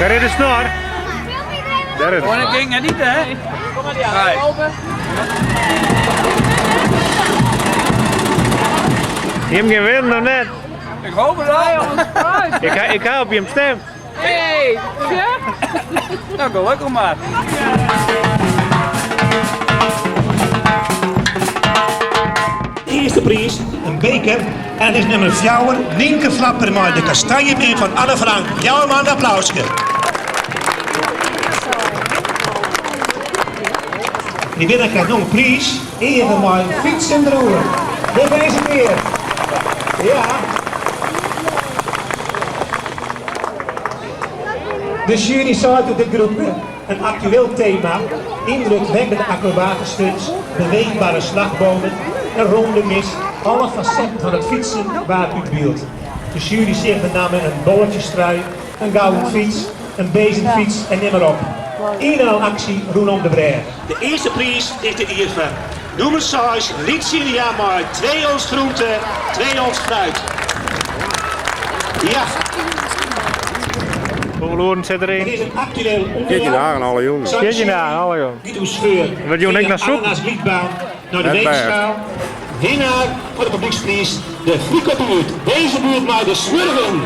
Daar is de snor. Daar is de Gewoon snor. een ding en niet hè? Kom maar die aan. Open. Je hebt geen wind nog net. Ik hoop het al. Ik ga op je stem. Hey, ja? Nou, gelukkig maar. Eerste prijs, een beker. En het is nummer 4, Nienke Flapper met de kastanjebeer van Anne Frank. Jouw man, een applausje. Die winnaar krijgt nog een prijs. Even maar fiets in de roer. Dit deze keer. Ja. De jury zou uit de groepen een actueel thema, indrukwekkende acrobatenstunts, beweegbare slagbomen, een ronde mis, alle facetten van het fietsen waar u beeld. De jury zegt met name een bolletjestrui, een gouden fiets, een bezemfiets en neem maar op. Iedereen actie rondom de Breer. De eerste prijs is de eerste. Nummer 6, Litzilia maar 2 ons groente, 2 ons fruit. Ja. Hoeveel oren zit Het erin? is een actueel Kijk je onderwerp. daar aan alle jongens. Kijk je daar, alle jongen. Guido Scheur. Wat doen ik naar soep? Ananas Liedbaan naar de Net weegschaal. Winnaar voor de publieksprijs, de Friekobuurt. Deze buurt maar de Smurgen.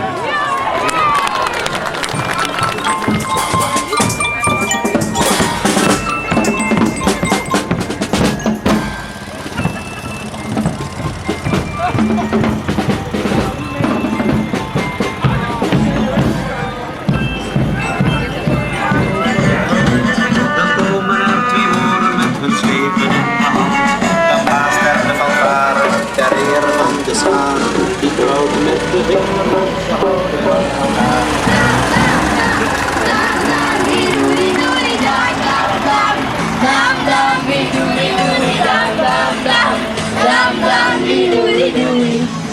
Dan komen er 2 horen met hun zwepen in de hand. Dan blaast er de fanfare ter ere van de scharen. Die trouwt met de vinger op de houten van elkaar.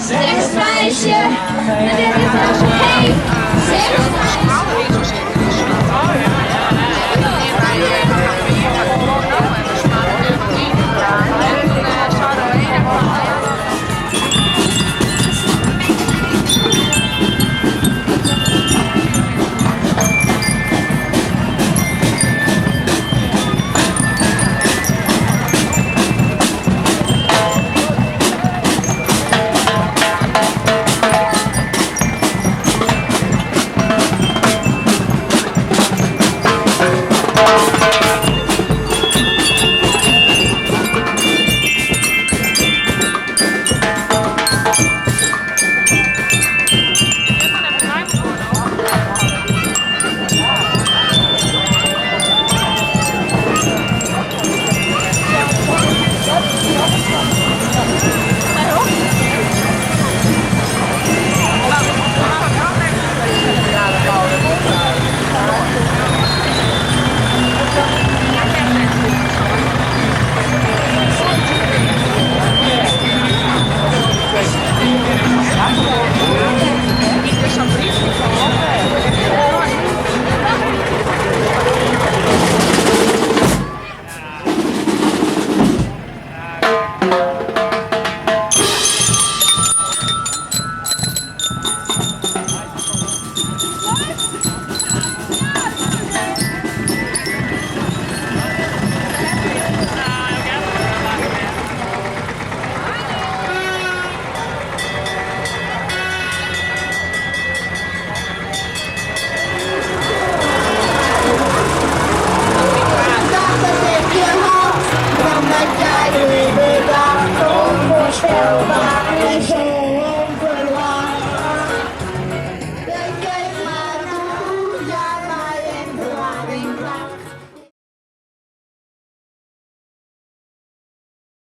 Zeg eens meisje, en dit is als je heen. Zeg eens